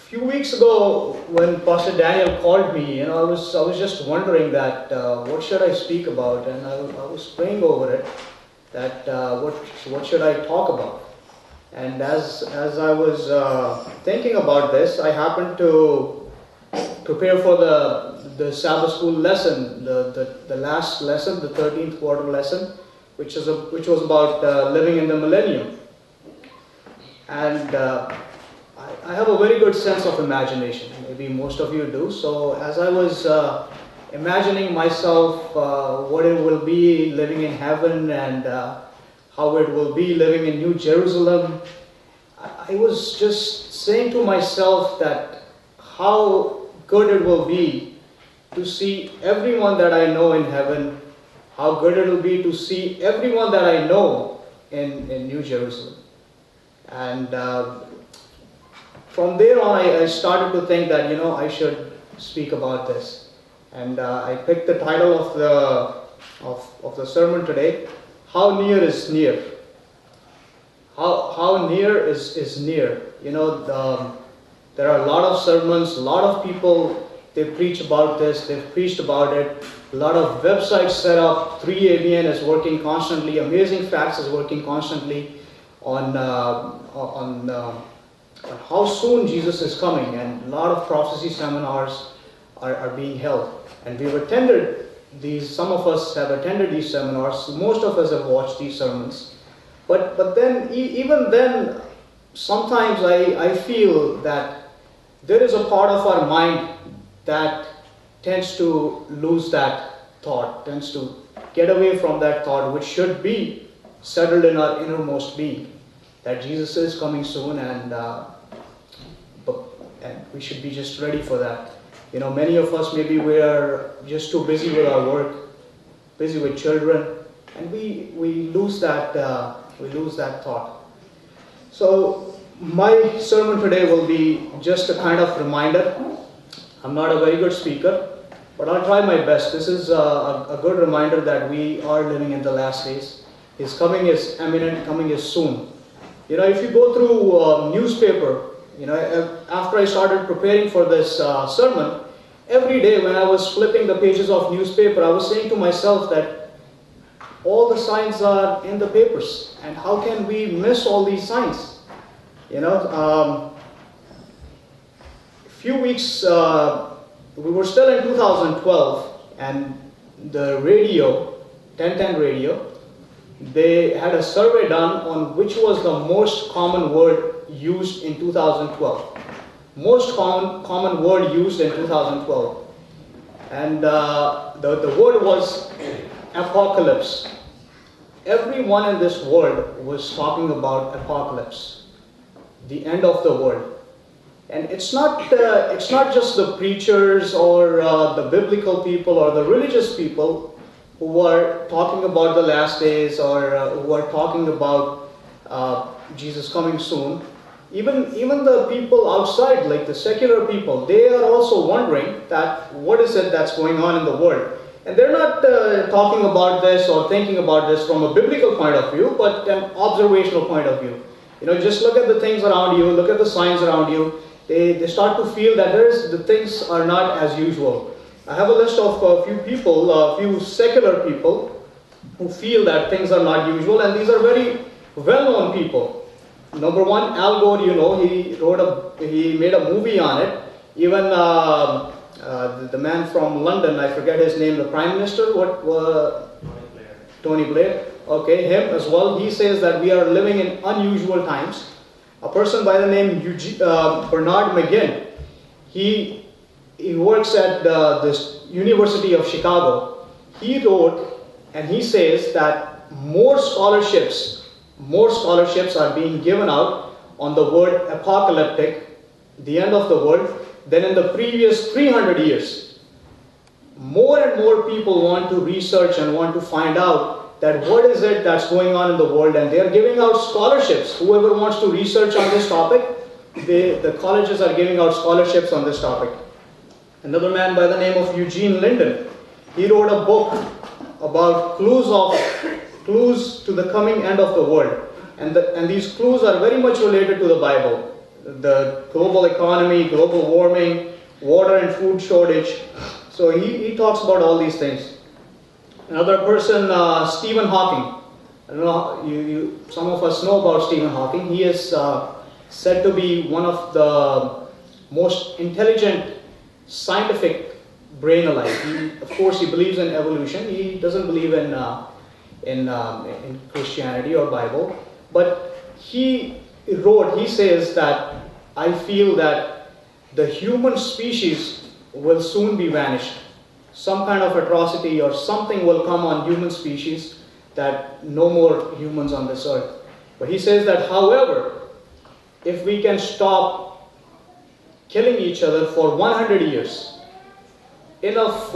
few weeks ago, when Pastor Daniel called me, I was just wondering that what should I speak about, and I was praying over it, that what should I talk about. And as I was thinking about this, I happened to prepare for the Sabbath school lesson, the last lesson, the 13th quarter lesson, which was about living in the millennium. And I have a very good sense of imagination. Maybe most of you do. So as I was imagining myself what it will be living in heaven and how it will be living in New Jerusalem, I was just saying to myself that how good it will be to see everyone that I know in heaven, how good it will be to see everyone that I know in New Jerusalem. And from there on, I started to think that, I should speak about this. And I picked the title of the sermon today, How Near is Near. How near is near. There are a lot of sermons, a lot of people, they preach about this, they've preached about it. A lot of websites set up. 3ABN is working constantly. Amazing Facts is working constantly on how soon Jesus is coming, and a lot of prophecy seminars are being held. And we've attended these, some of us have attended these seminars, most of us have watched these sermons. But then, even then, sometimes I feel that there is a part of our mind that tends to lose that thought, tends to get away from that thought, which should be settled in our innermost being, that Jesus is coming soon, and we should be just ready for that. Many of us, maybe we are just too busy with our work, busy with children, and we lose that thought. So my sermon today will be just a kind of reminder. I'm not a very good speaker, but I'll try my best. This is a good reminder that we are living in the last days. His coming is imminent, coming is soon. If you go through newspaper, after I started preparing for this sermon, every day when I was flipping the pages of newspaper, I was saying to myself that all the signs are in the papers, and how can we miss all these signs? A few weeks, we were still in 2012, and the radio, 1010 radio, they had a survey done on which was the most common word used in 2012. Most common word used in 2012. And the word was apocalypse. Everyone in this world was talking about apocalypse, the end of the world. And it's not just the preachers or the biblical people or the religious people who are talking about the last days, or who are talking about Jesus coming soon. Even the people outside, like the secular people, they are also wondering that what is it that's going on in the world. And they're not talking about this or thinking about this from a biblical point of view, but an observational point of view. Just look at the things around you, look at the signs around you. They start to feel that the things are not as usual. I have a list of a few people, a few secular people who feel that things are not usual, and these are very well-known people. Number one, Al Gore, he made a movie on it. Even the man from London, I forget his name, the Prime Minister, Tony Blair. Okay, him as well. He says that we are living in unusual times. A person by the name Bernard McGinn, he works at this University of Chicago. He wrote, and he says that more scholarships are being given out on the word apocalyptic, the end of the world, than in the previous 300 years. More and more people want to research and want to find out that what is it that's going on in the world, and they are giving out scholarships. Whoever wants to research on this topic, the colleges are giving out scholarships on this topic. Another man by the name of Eugene Linden, he wrote a book about clues to the coming end of the world. And these clues are very much related to the Bible. the global economy, global warming, water and food shortage. So he talks about all these things. Another person, Stephen Hawking. I don't know, some of us know about Stephen Hawking. He is said to be one of the most intelligent scientific brain alive. Of course, he believes in evolution. He doesn't believe in Christianity or Bible. But he says that I feel that the human species will soon be vanished. Some kind of atrocity or something will come on human species that no more humans on this earth. But he says that, however, if we can stop killing each other for 100 years, enough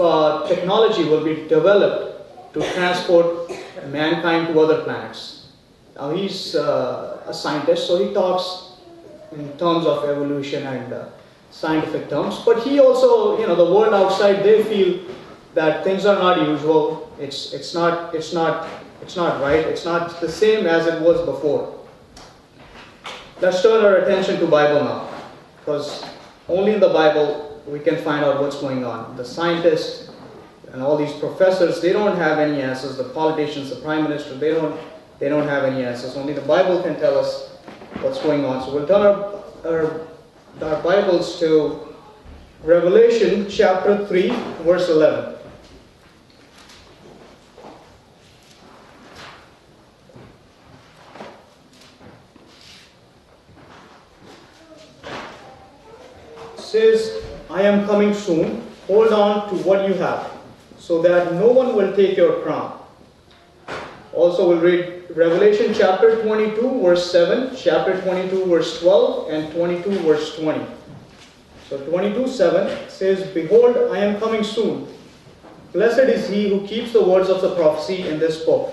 technology will be developed to transport mankind to other planets. Now he's a scientist, so he talks in terms of evolution and scientific terms. But he also, the world outside, they feel that things are not usual. It's not right. It's not the same as it was before. Let's turn our attention to Bible now, because only in the Bible we can find out what's going on. The scientists and all these professors, they don't have any answers. The politicians, the prime minister, they don't have any answers. Only the Bible can tell us what's going on. So we'll turn our Bibles to Revelation chapter 3, verse 11. Says, I am coming soon. Hold on to what you have, so that no one will take your crown. Also, we'll read Revelation chapter 22, verse 7, chapter 22, verse 12, and 22, verse 20. So 22:7 says, Behold, I am coming soon. Blessed is he who keeps the words of the prophecy in this book.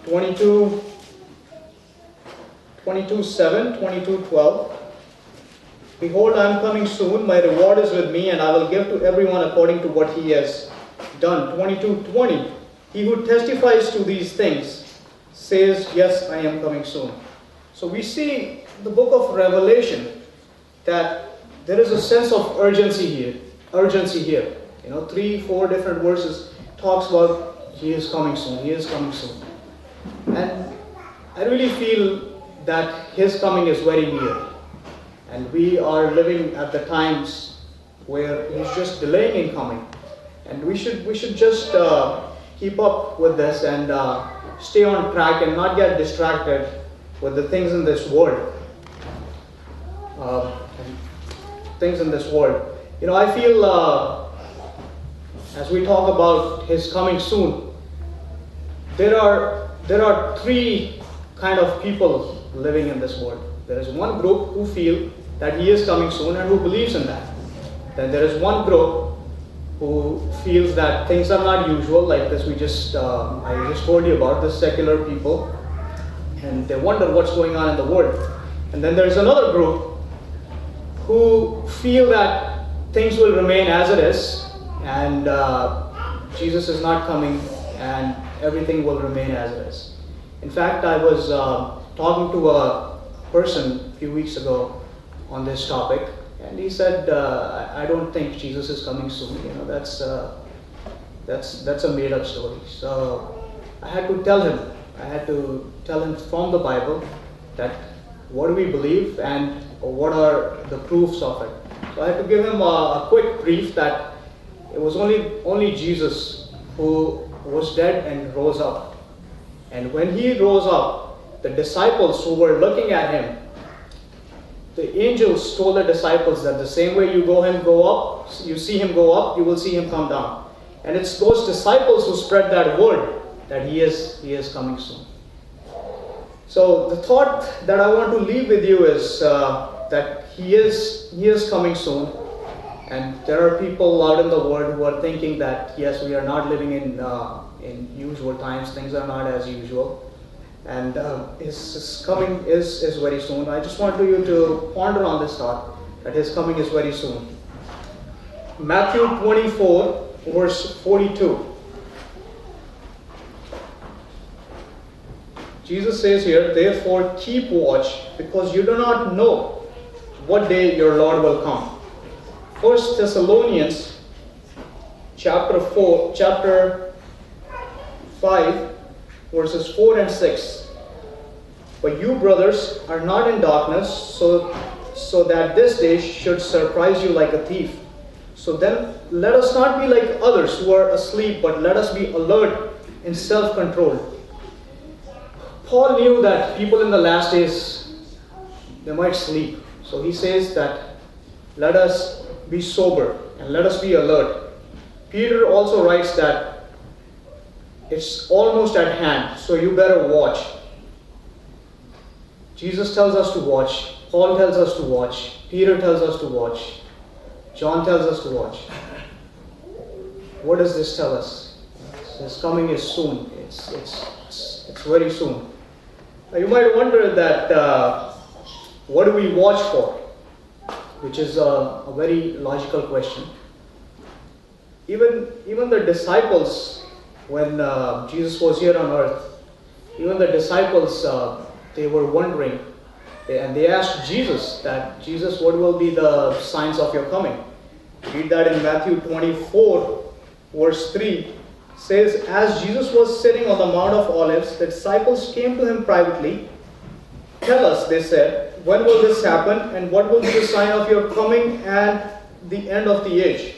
22:7, 22:12. Behold, I am coming soon. My reward is with me, and I will give to everyone according to what he has done. 22:20. He who testifies to these things says, Yes, I am coming soon. So we see in the book of Revelation that there is a sense of urgency here. 3-4 different verses talks about he is coming soon. He is coming soon. And I really feel that his coming is very near. And we are living at the times where he's just delaying in coming. And we should just keep up with this and stay on track and not get distracted with the things in this world. I feel as we talk about his coming soon, there are three kind of people living in this world. There is one group who feel that he is coming soon and who believes in that. Then there is one group who feels that things are not usual, like this I just told you about, the secular people, and they wonder what's going on in the world. And then there is another group who feel that things will remain as it is, and Jesus is not coming, and everything will remain as it is. In fact, I was talking to a person a few weeks ago on this topic, and he said, I don't think Jesus is coming soon. That's a made-up story. So I had to tell him from the Bible that what do we believe and what are the proofs of it. So I had to give him a quick brief that it was only Jesus who was dead and rose up. And when he rose up, the disciples who were looking at him, the angels told the disciples that the same way you see him go up, you will see him come down. And it's those disciples who spread that word that he is coming soon. So the thought that I want to leave with you is that he is coming soon. And there are people out in the world who are thinking that yes, we are not living in usual times. Things are not as usual. And his coming is very soon. I just want you to ponder on this thought, that his coming is very soon. Matthew 24, verse 42. Jesus says here, Therefore keep watch, because you do not know what day your Lord will come. 1 Thessalonians chapter 5, verses 4 and 6. But you, brothers, are not in darkness, so that this day should surprise you like a thief. So then, let us not be like others who are asleep, but let us be alert in self-control. Paul knew that people in the last days, they might sleep. So he says that let us be sober and let us be alert. Peter also writes that it's almost at hand, so you better watch. Jesus tells us to watch. Paul tells us to watch. Peter tells us to watch. John tells us to watch. What does this tell us? His coming is soon. It's very soon. Now you might wonder that what do we watch for? Which is a very logical question. Even the disciples, when Jesus was here on earth, even the disciples, they were wondering, and they asked Jesus that, Jesus, what will be the signs of your coming? Read that in Matthew 24, verse 3. Says, as Jesus was sitting on the Mount of Olives, the disciples came to him privately. Tell us, they said, when will this happen, and what will be the sign of your coming and the end of the age?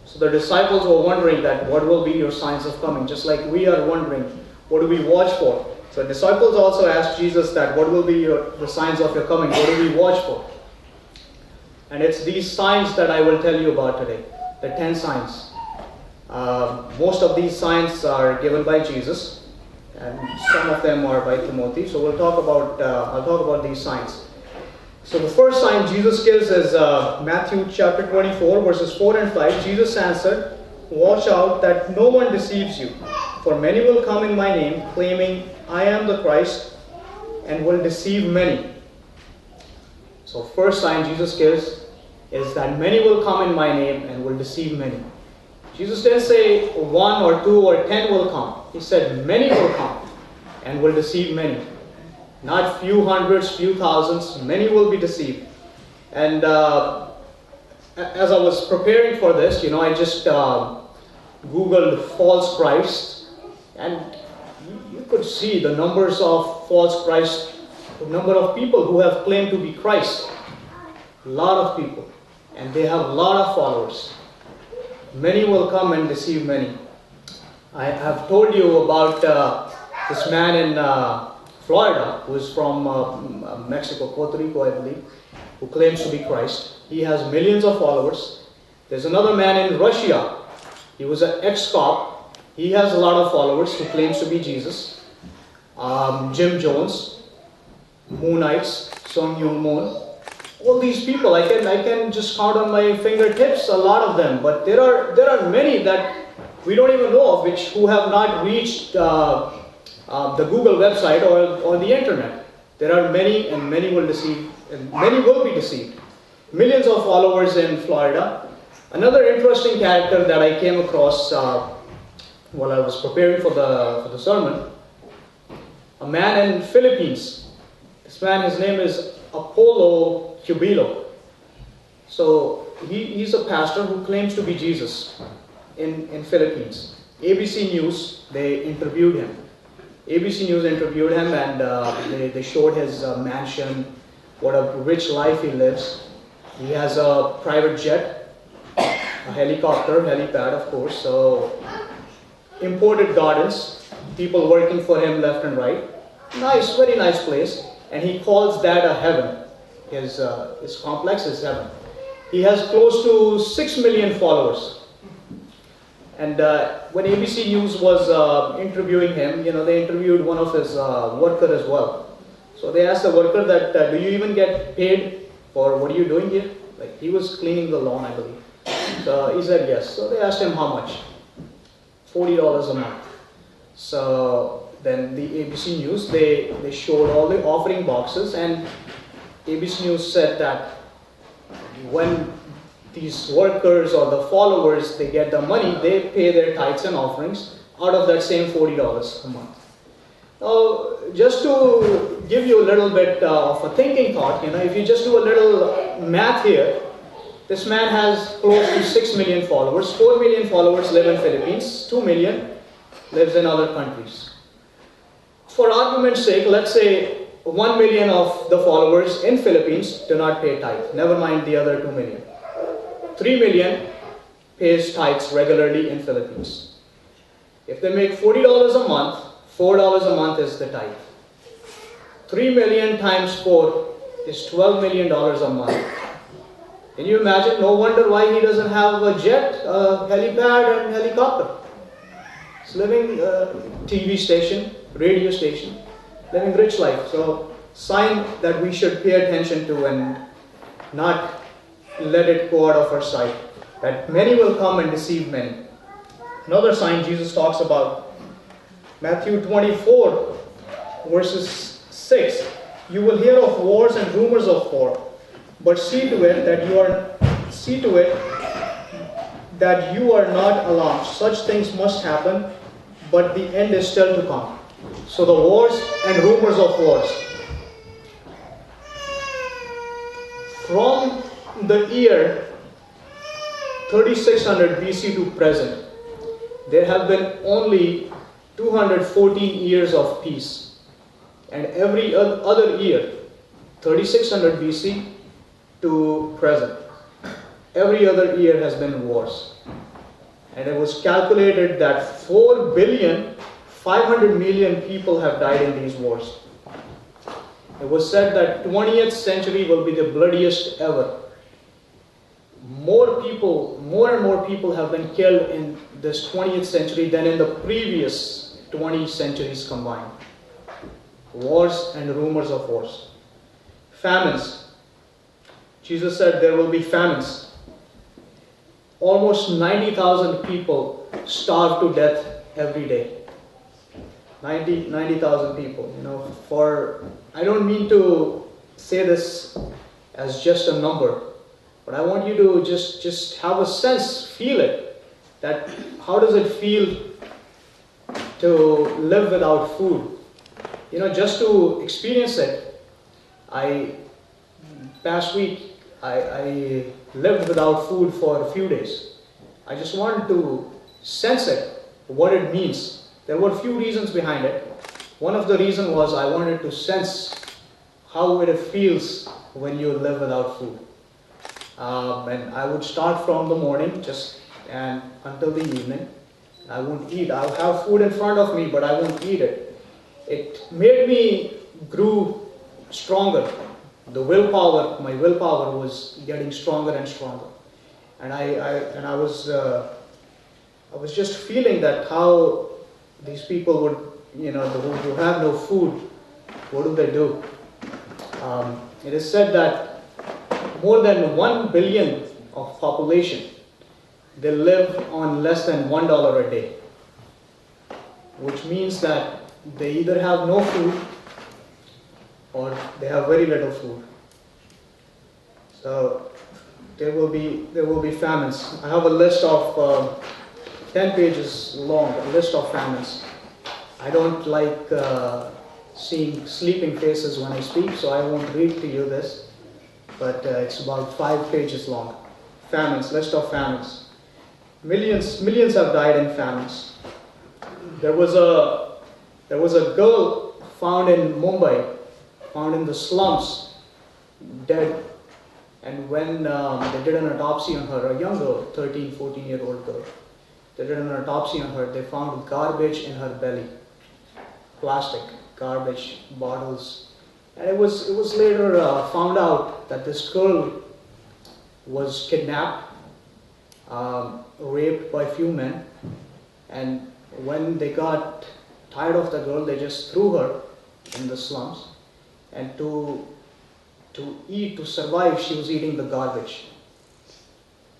So the disciples were wondering that what will be your signs of coming, just like we are wondering, what do we watch for? So the disciples also asked Jesus that what will be the signs of your coming, what do we watch for? And it's these signs that I will tell you about today, the 10 signs. Most of these signs are given by Jesus, and some of them are by Timothy. So I'll talk about these signs. So the first sign Jesus gives is Matthew chapter 24, verses 4 and 5. Jesus answered, watch out that no one deceives you, for many will come in my name, claiming I am the Christ, and will deceive many. So first sign Jesus gives is that many will come in my name and will deceive many. Jesus didn't say 1 or 2 or 10 will come. He said many will come and will deceive many. Not few hundreds, few thousands, many will be deceived. And as I was preparing for this, I just Googled false Christ, and you could see the numbers of false Christ, the number of people who have claimed to be Christ. A lot of people, and they have a lot of followers. Many will come and deceive many. I have told you about this man in Florida, who is from Mexico, Puerto Rico, I believe, who claims to be Christ. He has millions of followers. There's another man in Russia. He was an ex-cop. He has a lot of followers who claims to be Jesus. Jim Jones, Moonites, Sung Young Moon. All these people, I can just count on my fingertips, a lot of them. But there are many that we don't even know of, who have not reached the Google website or the internet. There are many, and many will deceive, and many will be deceived. Millions of followers in Florida. Another interesting character that I came across while I was preparing for the sermon, a man in Philippines. This man, his name is Apollo Cubilo. So he's a pastor who claims to be Jesus in Philippines. ABC News, they interviewed him. ABC News interviewed him, and they showed his mansion, what a rich life he lives. He has a private jet, a helicopter, helipad of course, so imported gardens, people working for him left and right. Nice, very nice place, and he calls that a heaven. His complex is heaven. He has close to 6 million followers. And when ABC News was interviewing him, they interviewed one of his workers as well. So they asked the worker that, do you even get paid for what are you doing here? Like, he was cleaning the lawn, I believe. So he said yes. So they asked him how much. $40 a month. So then the ABC News, they showed all the offering boxes, and ABC News said that when these workers or the followers, they get the money, they pay their tithes and offerings out of that same $40 a month. Just to give you a little bit of a thinking thought, if you just do a little math here, this man has close to 6 million followers. 4 million followers live in Philippines. 2 million lives in other countries. For argument's sake, let's say 1 million of the followers in Philippines do not pay tithe. Never mind the other 2 million. 3 million pays tithes regularly in Philippines. If they make $40 a month, $4 a month is the tithe. 3 million times 4 is $12 million a month. Can you imagine? No wonder why he doesn't have a jet, a helipad, and helicopter. He's living TV station, radio station, living rich life. So, sign that we should pay attention to and not let it go out of our sight. That many will come and deceive many. Another sign Jesus talks about, Matthew 24, verses 6. You will hear of wars and rumors of war, but see to it that you are not alarmed. Such things must happen, but the end is still to come. So the wars and rumors of wars. From the year 3600 BC to present, there have been only 214 years of peace. And every other year, 3600 BC to present, every other year has been wars. And it was calculated that 4,500,000,000 people have died in these wars. It was said that 20th century will be the bloodiest ever. More and more people have been killed in this 20th century than in the previous 20 centuries combined. Wars and rumors of wars. Famines. Jesus said there will be famines. Almost 90,000 people starve to death every day. 90,000 people. I don't mean to say this as just a number, but I want you to just have a sense, feel it, that how does it feel to live without food? Just to experience it. Past week, I lived without food for a few days. I just wanted to sense it, what it means. There were a few reasons behind it. One of the reasons was I wanted to sense how it feels when you live without food. And I would start from the morning and until the evening. I won't eat. I'll have food in front of me, but I won't eat it. It made me grew stronger. My willpower was getting stronger and stronger. And I was just feeling that how these people would, who have no food, what do they do? It is said that more than 1 billion of population, they live on less than $1 a day, which means that they either have no food or they have very little food. So there will be famines. I have a list of 10 pages long, a list of famines. I don't like seeing sleeping faces when I speak, so I won't read to you this, but it's about 5 pages long. Famines, list of famines. Millions have died in famines. There was a girl found in Mumbai, found in the slums, dead. And when they did an autopsy on her, a young girl, 13, 14-year-old girl, they did an autopsy on her, they found garbage in her belly. Plastic, garbage, bottles. And it was later found out that this girl was kidnapped, raped by a few men, and when they got tired of the girl, they just threw her in the slums, and to survive, she was eating the garbage.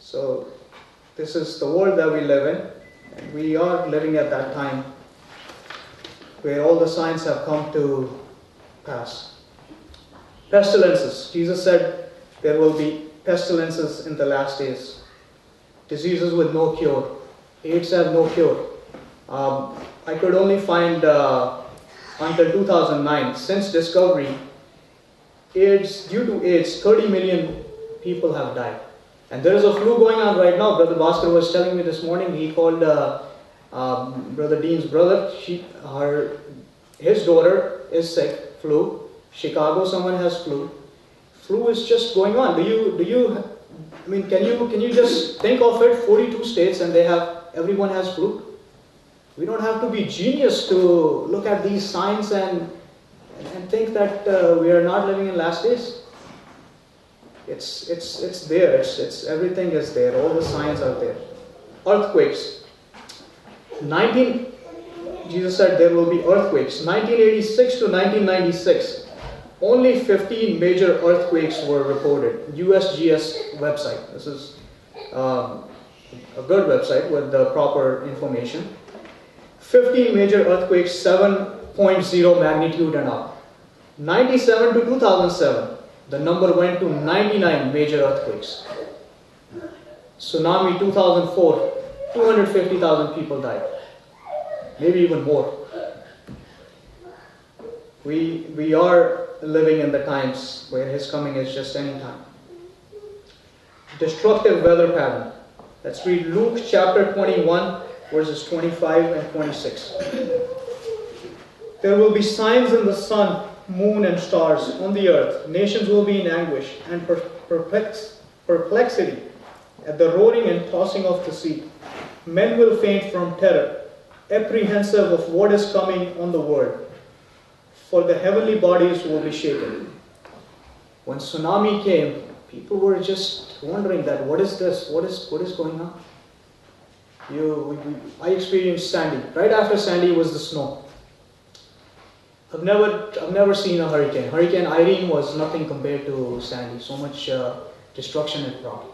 So this is the world that we live in, and we are living at that time where all the signs have come to pass. Pestilences. Jesus said there will be pestilences in the last days. Diseases with no cure. AIDS have no cure. I could only find until 2009, since discovery, due to AIDS, 30 million people have died. And there is a flu going on right now. Brother Bhaskar was telling me this morning, he called Brother Dean's brother. His daughter is sick, flu. Chicago, someone has flu. Flu is just going on. Can you just think of it? 42 states and everyone has flu. We don't have to be genius to look at these signs and think that we are not living in last days. It's there. Everything is there. All the signs are there. Earthquakes. Jesus said there will be earthquakes. 1986 to 1996, only 15 major earthquakes were reported. USGS website. This is a good website with the proper information. 15 major earthquakes, 7.0 magnitude and up. 97 to 2007, the number went to 99 major earthquakes. Tsunami 2004, 250,000 people died. Maybe even more. We are living in the times where His coming is just any time. Destructive weather pattern. Let's read Luke chapter 21, verses 25 and 26. There will be signs in the sun, moon and stars on the earth. Nations will be in anguish and perplexity at the roaring and tossing of the sea. Men will faint from terror, apprehensive of what is coming on the world. For the heavenly bodies will be shaken. When tsunami came, people were just wondering that what is this? What is going on? I experienced Sandy. Right after Sandy was the snow. I've never seen a hurricane. Hurricane Irene was nothing compared to Sandy. So much destruction it brought.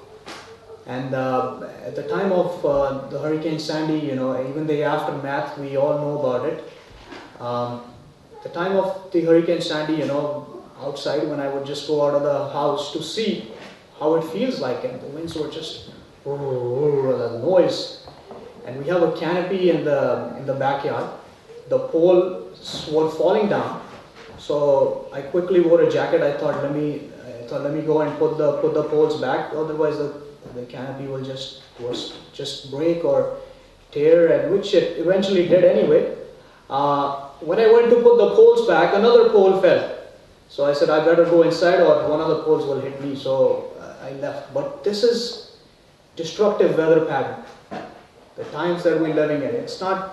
And at the time of the Hurricane Sandy, even the aftermath, we all know about it. The time of the Hurricane Sandy, outside when I would just go out of the house to see how it feels like, and the winds were just the noise. And we have a canopy in the backyard. The poles were falling down, so I quickly wore a jacket. I thought let me go and put the poles back, otherwise the canopy will just break or tear, and which it eventually did anyway. When I went to put the poles back, another pole fell. So I said I better go inside or one of the poles will hit me. So I left. But this is destructive weather pattern. The times that we're living in. It's not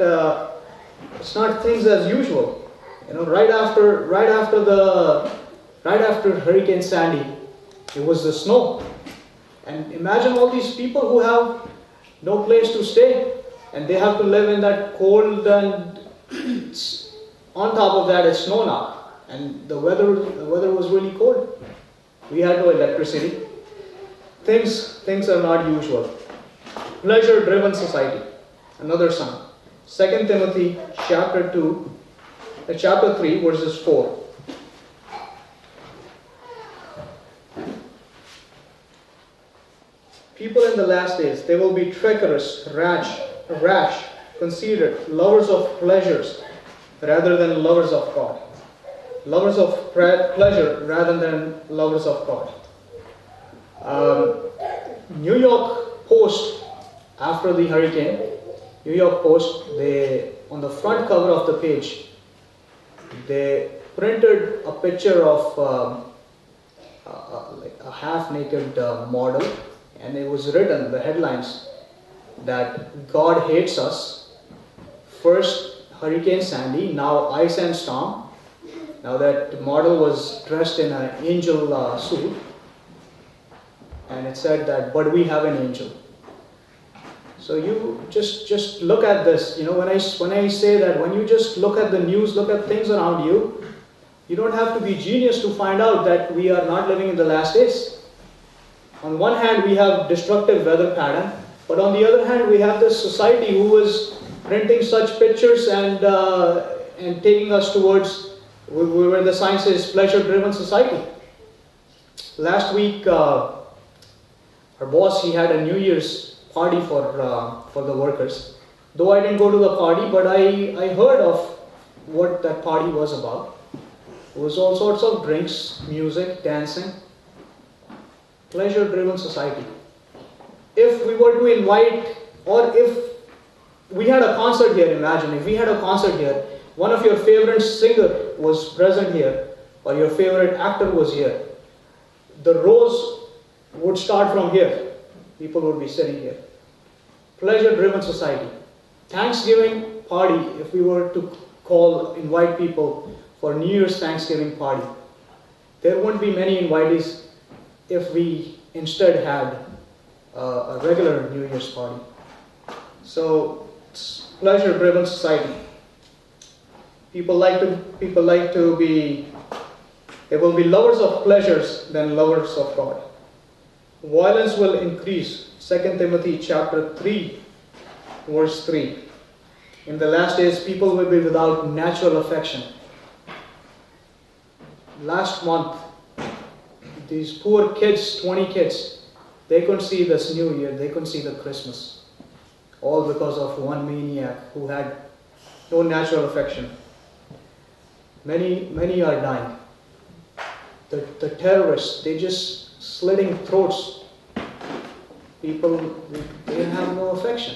things as usual. Right after Hurricane Sandy, it was the snow. And imagine all these people who have no place to stay, and they have to live in that cold, and on top of that it's snow now, and the weather was really cold. We had no electricity. Things are not usual. Pleasure-driven society. Another sign. 2 Timothy chapter 3, verses 4. People in the last days, they will be treacherous, rash, conceited, lovers of pleasures rather than lovers of God. Lovers of pleasure rather than lovers of God. New York Post, after the hurricane, New York Post, on the front cover of the page, they printed a picture of like a half-naked model, and it was written, the headlines, that God hates us. First Hurricane Sandy, now ice and storm. Now that model was dressed in an angel suit, and it said that, but we have an angel. So you just look at this. When I say that, when you just look at the news, look at things around you, you don't have to be genius to find out that we are not living in the last days. On one hand, we have destructive weather pattern, but on the other hand, we have this society who is printing such pictures and taking us towards where the sign says pleasure-driven society. Last week, our boss, he had a New Year's party for the workers. Though I didn't go to the party, but I heard of what that party was about. It was all sorts of drinks, music, dancing, pleasure-driven society. If we were to invite, or if we had a concert here, imagine, if we had a concert here, one of your favorite singer was present here, or your favorite actor was here, the rows would start from here. People would be sitting here. Pleasure-driven society. Thanksgiving party, if we were to invite people for New Year's Thanksgiving party, there wouldn't be many invitees if we instead had a regular New Year's party. So, it's pleasure-driven society. People like to be, they will be lovers of pleasures than lovers of God. Violence will increase. 2 Timothy chapter 3, verse 3. In the last days, people will be without natural affection. Last month, these poor kids, 20 kids, they couldn't see this New Year, they couldn't see the Christmas. All because of one maniac who had no natural affection. Many are dying. The terrorists, they just slitting throats. People, they have no affection.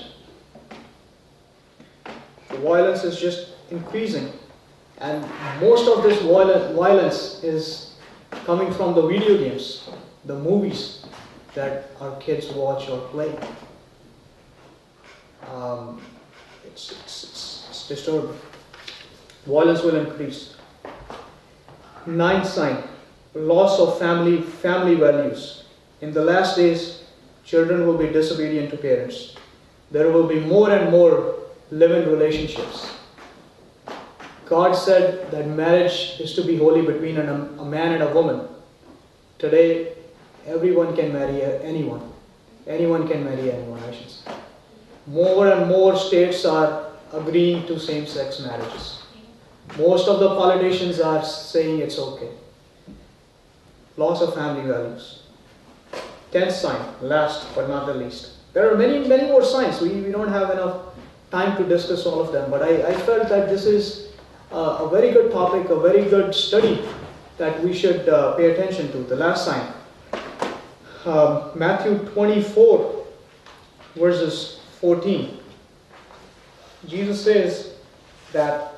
The violence is just increasing. And most of this violence is coming from the video games, the movies that our kids watch or play. It's disturbing. Violence will increase. Ninth sign, loss of family values. In the last days, children will be disobedient to parents. There will be more and more live-in relationships. God said that marriage is to be holy between a man and a woman. Today, everyone can marry anyone. Anyone can marry anyone, I should say. More and more states are agreeing to same-sex marriages. Most of the politicians are saying it's okay. Loss of family values. 10th sign, last but not the least. There are many more signs. We don't have enough time to discuss all of them, but I felt that this is a very good topic, a very good study that we should pay attention to. The last sign. Matthew 24, verses 14. Jesus says that,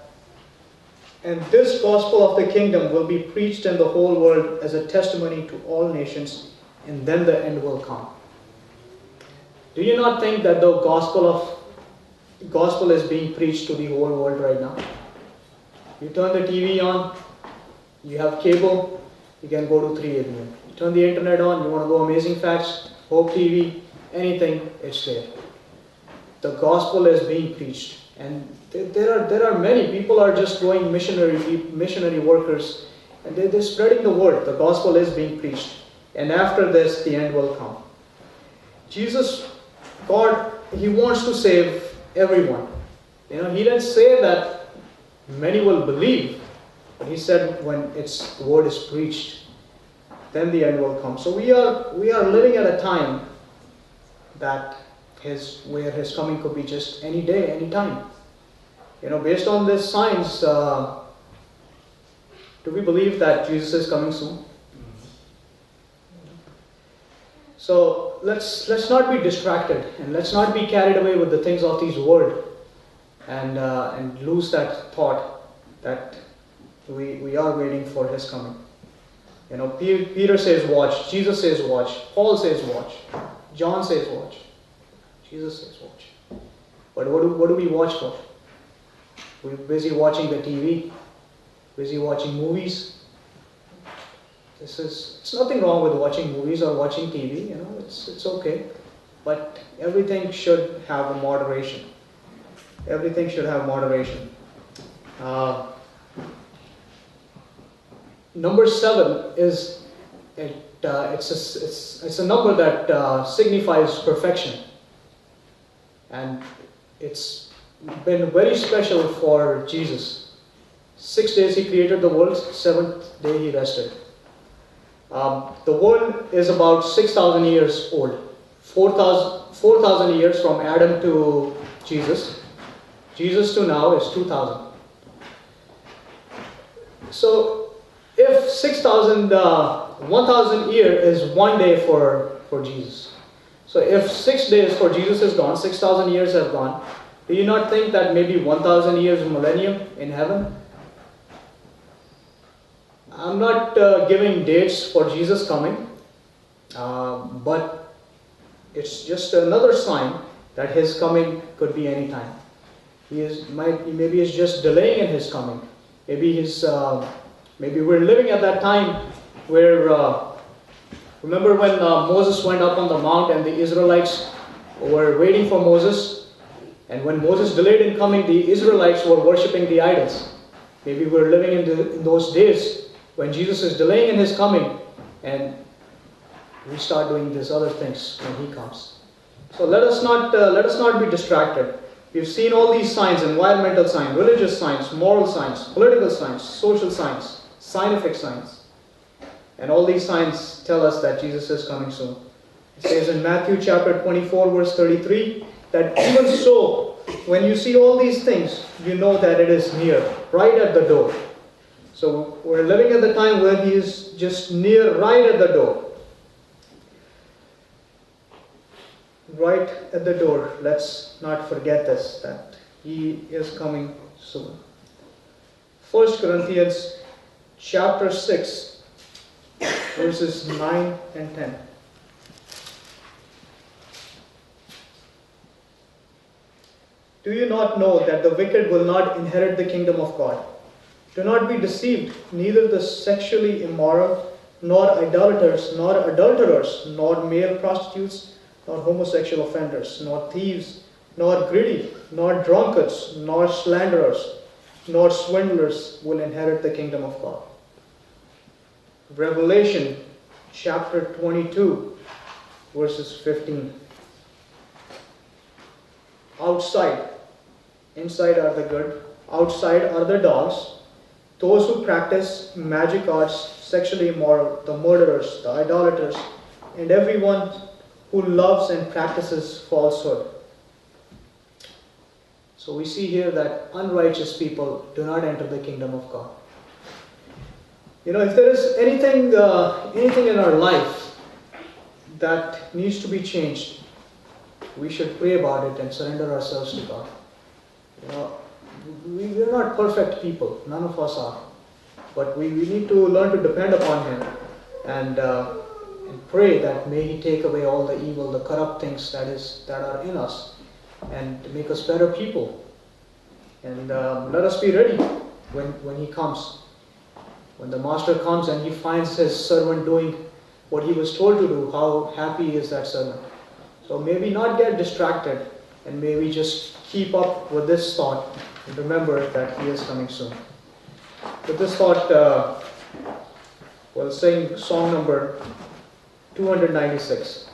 and this gospel of the kingdom will be preached in the whole world as a testimony to all nations, and then the end will come. Do you not think that the gospel is being preached to the whole world right now? You turn the TV on, you have cable, you can go to 3 a.m. You turn the internet on, you want to go Amazing Facts, Hope TV, anything, it's there. The gospel is being preached, and there are many people are just going missionary workers, and they're spreading the word. The gospel is being preached, and after this, the end will come. Jesus, God, He wants to save everyone. He didn't say that many will believe, but He said when the word is preached, then the end will come. So we are living at a time that where His coming could be just any day, any time. Based on this signs, do we believe that Jesus is coming soon? So let's not be distracted, and let's not be carried away with the things of this world, and lose that thought that we are waiting for His coming. Peter says watch, Jesus says watch, Paul says watch, John says watch, Jesus says watch. But what do we watch for? We're busy watching the TV, busy watching movies. It's nothing wrong with watching movies or watching TV, it's okay. But everything should have a moderation. Everything should have moderation. Number 7 is it's a number that signifies perfection, and it's been very special for Jesus. 6 days He created the world, 7th day He rested. The world is about 6,000 years old. 4,000 years from Adam to Jesus. Jesus to now is 2,000. So if 1,000 year is one day for Jesus. So if 6 days for Jesus is gone, 6,000 years have gone, do you not think that maybe 1,000 years millennium in heaven? I'm not giving dates for Jesus coming, but it's just another sign that His coming could be any time. Maybe He's just delaying in His coming. Maybe we're living at that time where, remember when Moses went up on the mount and the Israelites were waiting for Moses, and when Moses delayed in coming, the Israelites were worshipping the idols. Maybe we're living in those days when Jesus is delaying in His coming, and we start doing these other things when He comes. So let us not be distracted. We've seen all these signs: environmental signs, religious signs, moral signs, political signs, social signs, scientific signs. And all these signs tell us that Jesus is coming soon. It says in Matthew chapter 24 verse 33 that even so, when you see all these things, you know that it is near, right at the door. So we're living at the time where He is just near, right at the door. Right at the door. Let's not forget this, that He is coming soon. 1 Corinthians chapter 6 verses 9 and 10. Do you not know that the wicked will not inherit the kingdom of God? Do not be deceived, neither the sexually immoral, nor idolaters, nor adulterers, nor male prostitutes, nor homosexual offenders, nor thieves, nor greedy, nor drunkards, nor slanderers, nor swindlers will inherit the kingdom of God. Revelation chapter 22, verses 15. Outside, inside are the good, outside are the dogs, those who practice magic arts, sexually immoral, the murderers, the idolaters, and everyone who loves and practices falsehood. So we see here that unrighteous people do not enter the kingdom of God. You know, if there is anything in our life that needs to be changed, we should pray about it and surrender ourselves to God. You know, we're not perfect people. None of us are. But we need to learn to depend upon Him and pray that may He take away all the evil, the corrupt things that are in us, and to make us better people. And let us be ready when He comes. When the Master comes and He finds His servant doing what he was told to do, how happy is that servant. So may we not get distracted, and may we just keep up with this thought and remember that He is coming soon. With this thought, we'll sing song number 296.